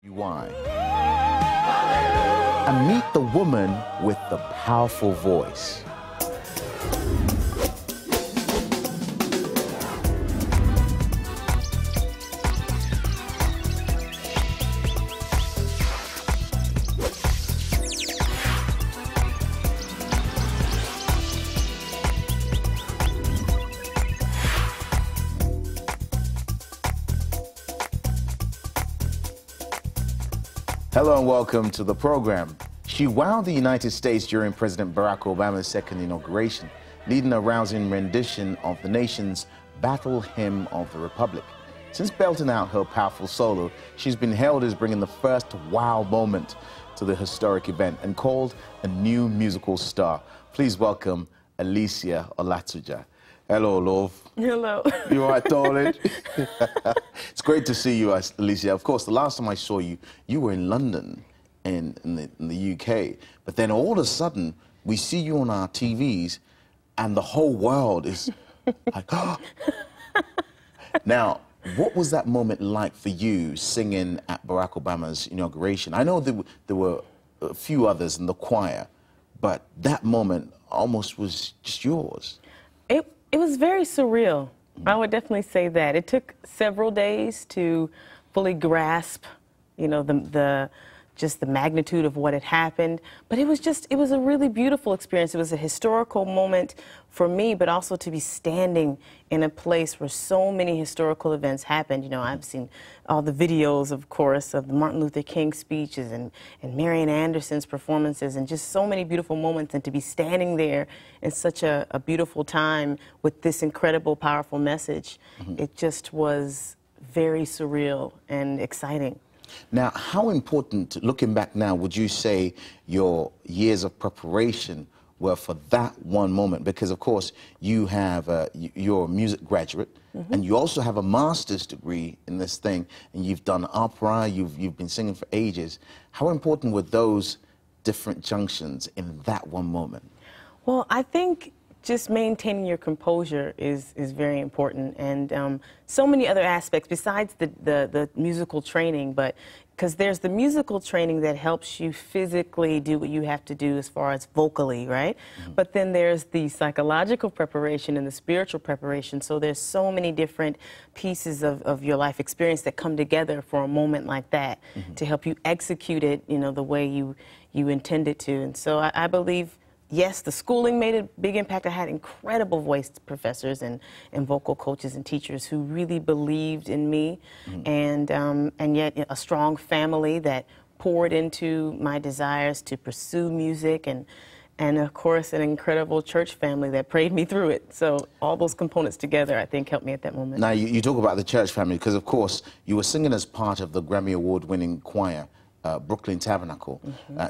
Why? And meet the woman with the powerful voice. Hello and welcome to the program. She wowed the United States during President Barack Obama's second inauguration, leading a rousing rendition of the nation's battle hymn of the Republic. Since belting out her powerful solo, she's been hailed as bringing the first wow moment to the historic event and called a new musical star. Please welcome Alicia Olatuja. Hello, love. Hello. You all right, darling? It's great to see you, Alicia. Of course, the last time I saw you, you were in London, in the UK. But then all of a sudden, we see you on our TVs, and the whole world is like, oh. Now, what was that moment like for you singing at Barack Obama's inauguration? I know there were a few others in the choir, but that moment almost was just yours. It was very surreal. I would definitely say that. It took several days to fully grasp, just the magnitude of what had happened. But it was a really beautiful experience. It was a historical moment for me, but also to be standing in a place where so many historical events happened. I've seen all the videos, of course, of the Martin Luther King speeches and Marian Anderson's performances and just so many beautiful moments. And to be standing there in such a beautiful time with this incredible, powerful message, it just was very surreal and exciting. Now, how important, looking back now, would you say your years of preparation were for that one moment? Because, of course, you have you're a music graduate, and you also have a master's degree in this thing, and you've done opera, you've been singing for ages. How important were those different junctions in that one moment? Well, I think just maintaining your composure is very important, and so many other aspects besides the musical training, but because there's the musical training that helps you physically do what you have to do as far as vocally, right? But then there's the psychological preparation and the spiritual preparation, so there's so many different pieces of your life experience that come together for a moment like that to help you execute it, the way you intended to. And so I believe, yes, the schooling made a big impact. I had incredible voice professors and vocal coaches and teachers who really believed in me, and yet a strong family that poured into my desires to pursue music, and of course an incredible church family that prayed me through it. So all those components together, I think, helped me at that moment. Now, you talk about the church family because, of course, you were singing as part of the Grammy Award-winning choir, Brooklyn Tabernacle.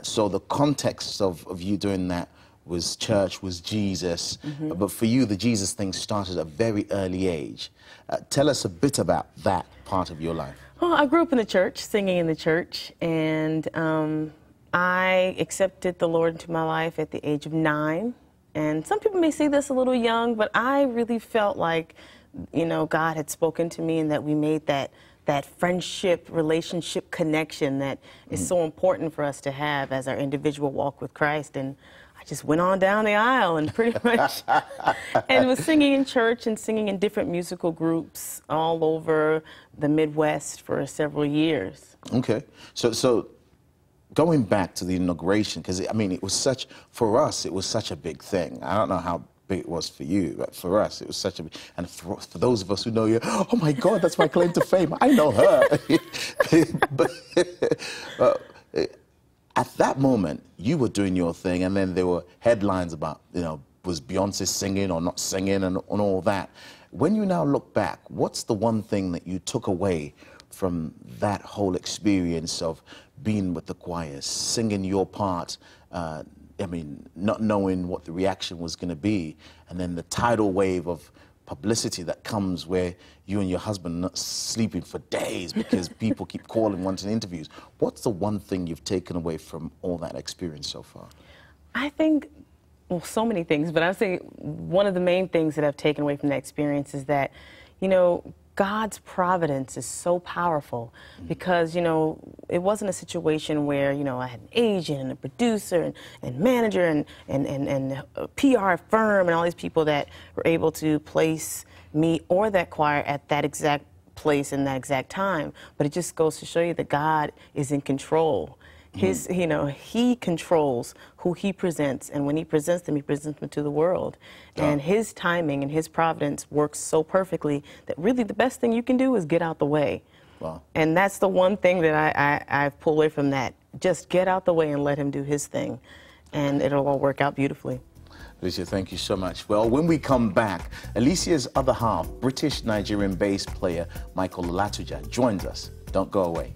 So the context of you doing that was church, was Jesus, but for you, the Jesus thing started at a very early age. Tell us a bit about that part of your life. Well, I grew up in the church, singing in the church, and I accepted the Lord into my life at the age of 9. And some people may say this a little young, but I really felt like, God had spoken to me and that we made that friendship, relationship connection that is so important for us to have as our individual walk with Christ. And I just went on down the aisle and pretty much and was singing in church and singing in different musical groups all over the Midwest for several years. Okay. So going back to the inauguration, because, I mean, it was such, for us, it was such a big thing. I don't know how big it was for you, but for us, it was such a big, and for those of us who know you, oh my God, that's my claim to fame. I know her. But at that moment, you were doing your thing, and then there were headlines about, was Beyonce singing or not singing and all that. When you now look back, what's the one thing that you took away from that whole experience of being with the choir, singing your part, I mean, not knowing what the reaction was going to be, and then the tidal wave of publicity that comes where you and your husband are not sleeping for days because people keep calling, wanting interviews. What's the one thing you've taken away from all that experience so far? I think, well, so many things, but I would say one of the main things that I've taken away from that experience is that, God's providence is so powerful because, you know, it wasn't a situation where, you know, I had an agent and a producer and manager and a PR firm and all these people that were able to place me or that choir at that exact place in that exact time. But it just goes to show you that God is in control. You know, He controls who He presents, and when He presents them to the world. And His timing and His providence works so perfectly that really the best thing you can do is get out the way. Wow. And that's the one thing that I've pulled away from that. Just get out the way and let Him do His thing, and it'll all work out beautifully. Alicia, thank you so much. Well, when we come back, Alicia's other half, British-Nigerian bass player Michael Olatuja, joins us. Don't go away.